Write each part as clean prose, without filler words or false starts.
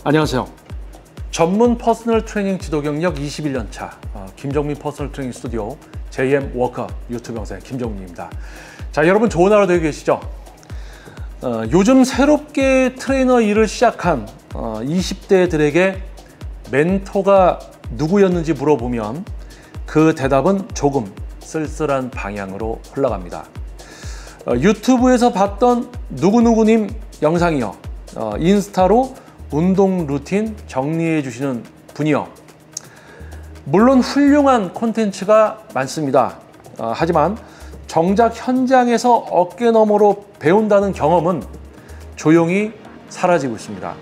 안녕하세요. 전문 퍼스널 트레이닝 지도 경력 21년 차 김정민 퍼스널 트레이닝 스튜디오 JM 워커 유튜브 영상의 김정민입니다. 자, 여러분 좋은 하루 되고 계시죠? 요즘 새롭게 트레이너 일을 시작한 20대들에게 멘토가 누구였는지 물어보면 그 대답은 조금 쓸쓸한 방향으로 흘러갑니다. 유튜브에서 봤던 누구누구님 영상이요, 인스타로 운동 루틴 정리해 주시는 분이요. 물론 훌륭한 콘텐츠가 많습니다. 하지만 정작 현장에서 어깨너머로 배운다는 경험은 조용히 사라지고 있습니다.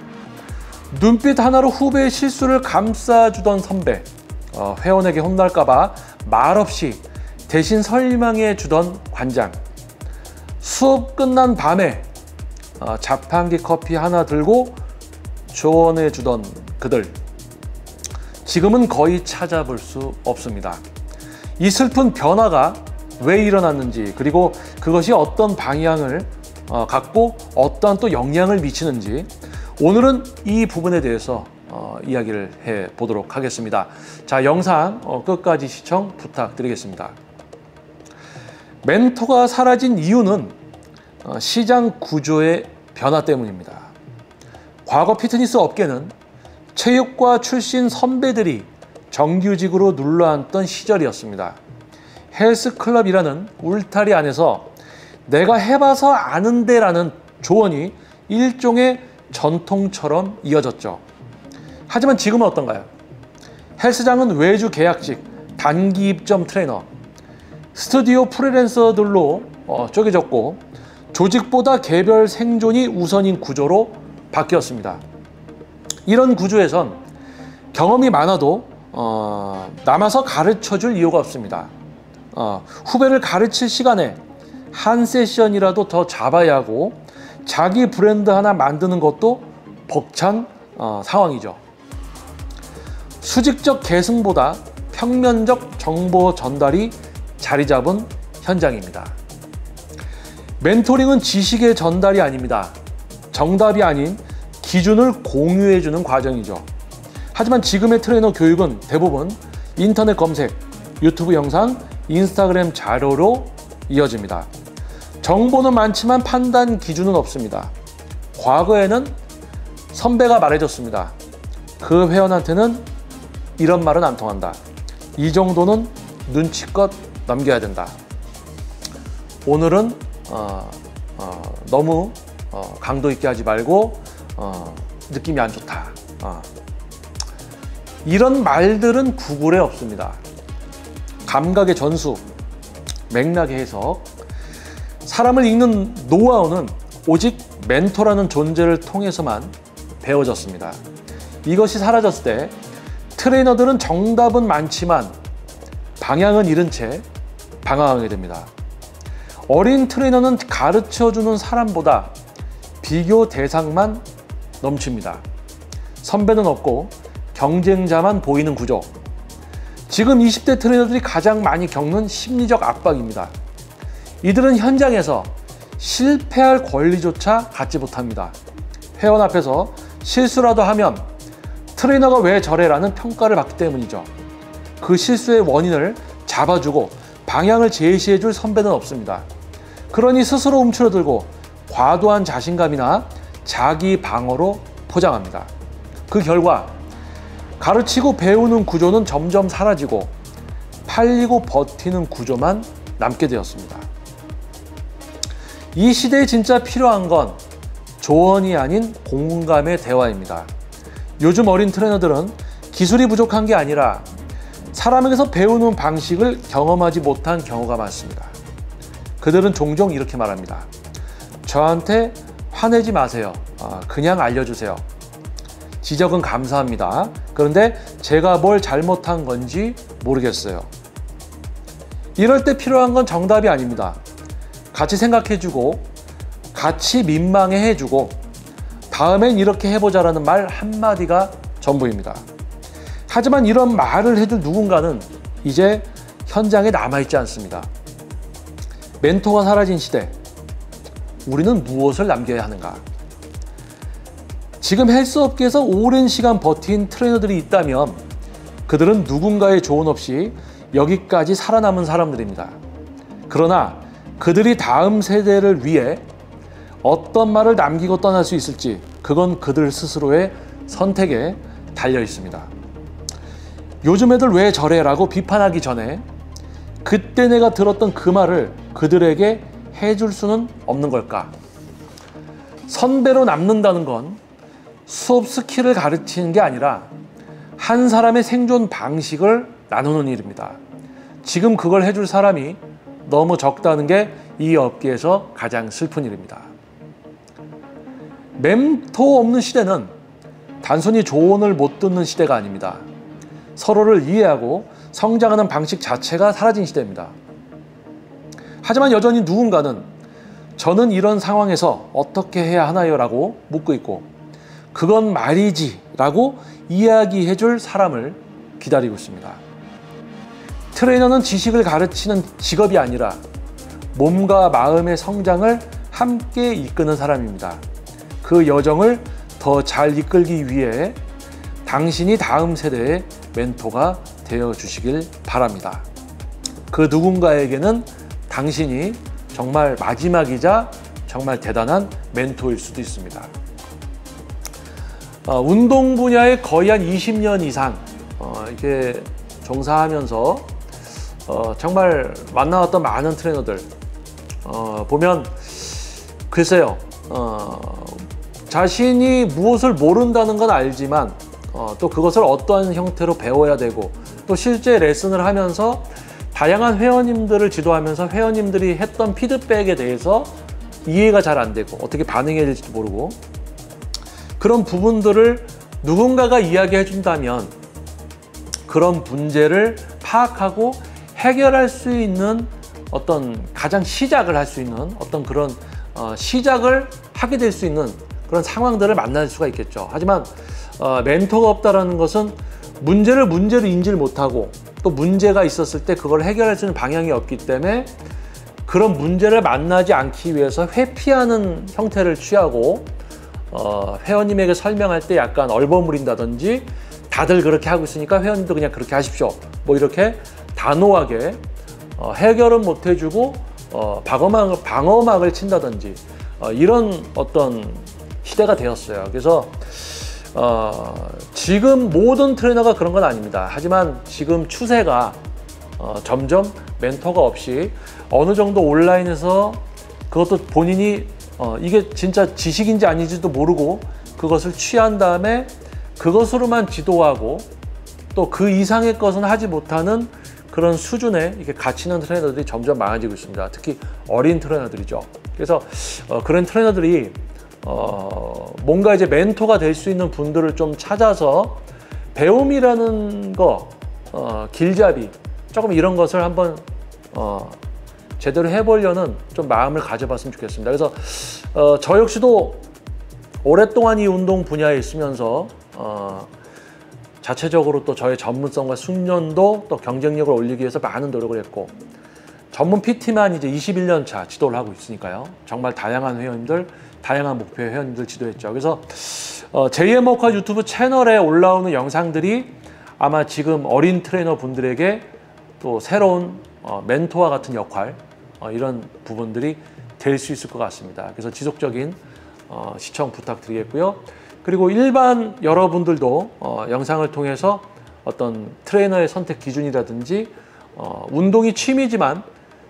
눈빛 하나로 후배의 실수를 감싸주던 선배, 회원에게 혼날까봐 말없이 대신 설명해 주던 관장, 수업 끝난 밤에 자판기 커피 하나 들고 조언해 주던 그들, 지금은 거의 찾아볼 수 없습니다. 이 슬픈 변화가 왜 일어났는지, 그리고 그것이 어떤 방향을 갖고 어떠한 또 영향을 미치는지, 오늘은 이 부분에 대해서 이야기를 해 보도록 하겠습니다. 자, 영상 끝까지 시청 부탁드리겠습니다. 멘토가 사라진 이유는 시장 구조의 변화 때문입니다. 과거 피트니스 업계는 체육과 출신 선배들이 정규직으로 눌러앉던 시절이었습니다. 헬스클럽이라는 울타리 안에서 내가 해봐서 아는데 라는 조언이 일종의 전통처럼 이어졌죠. 하지만 지금은 어떤가요? 헬스장은 외주 계약직, 단기 입점 트레이너, 스튜디오 프리랜서들로 쪼개졌고 조직보다 개별 생존이 우선인 구조로 바뀌었습니다. 이런 구조에선 경험이 많아도 남아서 가르쳐줄 이유가 없습니다. 후배를 가르칠 시간에 한 세션이라도 더 잡아야 하고 자기 브랜드 하나 만드는 것도 벅찬 상황이죠. 수직적 계승보다 평면적 정보 전달이 자리 잡은 현장입니다. 멘토링은 지식의 전달이 아닙니다. 정답이 아닌 기준을 공유해주는 과정이죠. 하지만 지금의 트레이너 교육은 대부분 인터넷 검색, 유튜브 영상, 인스타그램 자료로 이어집니다. 정보는 많지만 판단 기준은 없습니다. 과거에는 선배가 말해줬습니다. 그 회원한테는 이런 말은 안 통한다. 이 정도는 눈치껏 넘겨야 된다. 오늘은 너무 강도 있게 하지 말고 느낌이 안 좋다. 이런 말들은 구글에 없습니다. 감각의 전수, 맥락의 해석, 사람을 읽는 노하우는 오직 멘토라는 존재를 통해서만 배워졌습니다. 이것이 사라졌을 때 트레이너들은 정답은 많지만 방향은 잃은 채 방황하게 됩니다. 어린 트레이너는 가르쳐주는 사람보다 비교 대상만 넘칩니다. 선배는 없고 경쟁자만 보이는 구조. 지금 20대 트레이너들이 가장 많이 겪는 심리적 압박입니다. 이들은 현장에서 실패할 권리조차 갖지 못합니다. 회원 앞에서 실수라도 하면 트레이너가 왜 저래라는 평가를 받기 때문이죠. 그 실수의 원인을 잡아주고 방향을 제시해줄 선배는 없습니다. 그러니 스스로 움츠러들고 과도한 자신감이나 자기 방어로 포장합니다. 그 결과 가르치고 배우는 구조는 점점 사라지고 팔리고 버티는 구조만 남게 되었습니다. 이 시대에 진짜 필요한 건 조언이 아닌 공감의 대화입니다. 요즘 어린 트레이너들은 기술이 부족한 게 아니라 사람에게서 배우는 방식을 경험하지 못한 경우가 많습니다. 그들은 종종 이렇게 말합니다. 저한테 화내지 마세요. 그냥 알려주세요. 지적은 감사합니다. 그런데 제가 뭘 잘못한 건지 모르겠어요. 이럴 때 필요한 건 정답이 아닙니다. 같이 생각해주고 같이 민망해해주고 다음엔 이렇게 해보자라는 말 한마디가 전부입니다. 하지만 이런 말을 해줄 누군가는 이제 현장에 남아있지 않습니다. 멘토가 사라진 시대, 우리는 무엇을 남겨야 하는가? 지금 헬스업계에서 오랜 시간 버틴 트레이너들이 있다면 그들은 누군가의 조언 없이 여기까지 살아남은 사람들입니다. 그러나 그들이 다음 세대를 위해 어떤 말을 남기고 떠날 수 있을지 그건 그들 스스로의 선택에 달려 있습니다. 요즘 애들 왜 저래? 라고 비판하기 전에 그때 내가 들었던 그 말을 그들에게 해줄 수는 없는 걸까? 선배로 남는다는 건 수업 스킬을 가르치는 게 아니라 한 사람의 생존 방식을 나누는 일입니다. 지금 그걸 해줄 사람이 너무 적다는 게 이 업계에서 가장 슬픈 일입니다. 멘토 없는 시대는 단순히 조언을 못 듣는 시대가 아닙니다. 서로를 이해하고 성장하는 방식 자체가 사라진 시대입니다. 하지만 여전히 누군가는 저는 이런 상황에서 어떻게 해야 하나요? 라고 묻고 있고 그건 말이지 라고 이야기해 줄 사람을 기다리고 있습니다. 트레이너는 지식을 가르치는 직업이 아니라 몸과 마음의 성장을 함께 이끄는 사람입니다. 그 여정을 더 잘 이끌기 위해 당신이 다음 세대의 멘토가 되어 주시길 바랍니다. 그 누군가에게는 당신이 정말 마지막이자 정말 대단한 멘토일 수도 있습니다. 운동 분야에 거의 한 20년 이상 이렇게 종사하면서 정말 만나왔던 많은 트레이너들 보면 글쎄요 자신이 무엇을 모른다는 건 알지만 또 그것을 어떠한 형태로 배워야 되고 또 실제 레슨을 하면서 다양한 회원님들을 지도하면서 회원님들이 했던 피드백에 대해서 이해가 잘 안 되고 어떻게 반응해야 될지도 모르고 그런 부분들을 누군가가 이야기해 준다면 그런 문제를 파악하고 해결할 수 있는 어떤 가장 시작을 할 수 있는 어떤 그런 시작을 하게 될 수 있는 그런 상황들을 만날 수가 있겠죠. 하지만 멘토가 없다는 것은 문제를 문제로 인지를 못하고 또 문제가 있었을 때 그걸 해결할 수 있는 방향이 없기 때문에 그런 문제를 만나지 않기 위해서 회피하는 형태를 취하고 회원님에게 설명할 때 약간 얼버무린다든지 다들 그렇게 하고 있으니까 회원님도 그냥 그렇게 하십시오. 뭐 이렇게 단호하게 해결은 못 해주고 방어막을 친다든지 이런 어떤 시대가 되었어요. 그래서 지금 모든 트레이너가 그런 건 아닙니다. 하지만 지금 추세가 점점 멘토가 없이 어느 정도 온라인에서 그것도 본인이 이게 진짜 지식인지 아닌지도 모르고 그것을 취한 다음에 그것으로만 지도하고 또 그 이상의 것은 하지 못하는 그런 수준에 이렇게 갇히는 트레이너들이 점점 많아지고 있습니다. 특히 어린 트레이너들이죠. 그래서 그런 트레이너들이 뭔가 이제 멘토가 될 수 있는 분들을 좀 찾아서 배움이라는 거, 길잡이, 조금 이런 것을 한번 제대로 해보려는 좀 마음을 가져봤으면 좋겠습니다. 그래서 저 역시도 오랫동안 이 운동 분야에 있으면서 자체적으로 또 저의 전문성과 숙련도 또 경쟁력을 올리기 위해서 많은 노력을 했고 전문 PT만 이제 21년 차 지도를 하고 있으니까요. 정말 다양한 회원님들, 다양한 목표의 회원님들 지도했죠. 그래서 JM 워커 유튜브 채널에 올라오는 영상들이 아마 지금 어린 트레이너 분들에게 또 새로운 멘토와 같은 역할 이런 부분들이 될 수 있을 것 같습니다. 그래서 지속적인 시청 부탁드리겠고요. 그리고 일반 여러분들도 영상을 통해서 어떤 트레이너의 선택 기준이라든지 운동이 취미지만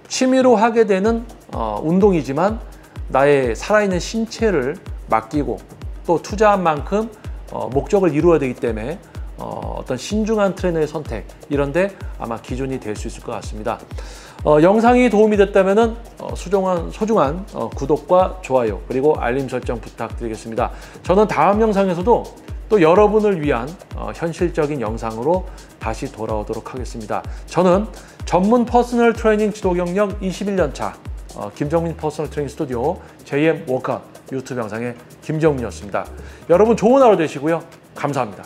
취미로 하게 되는 운동이지만 나의 살아있는 신체를 맡기고 또 투자한 만큼 목적을 이루어야 되기 때문에 어떤 신중한 트레이너의 선택 이런데 아마 기준이 될 수 있을 것 같습니다. 영상이 도움이 됐다면 소중한 구독과 좋아요 그리고 알림 설정 부탁드리겠습니다. 저는 다음 영상에서도 또 여러분을 위한 현실적인 영상으로 다시 돌아오도록 하겠습니다. 저는 전문 퍼스널 트레이닝 지도 경력 21년 차 김정민 퍼스널 트레이닝 스튜디오 JM 워커 유튜브 영상의 김정민이었습니다. 여러분 좋은 하루 되시고요. 감사합니다.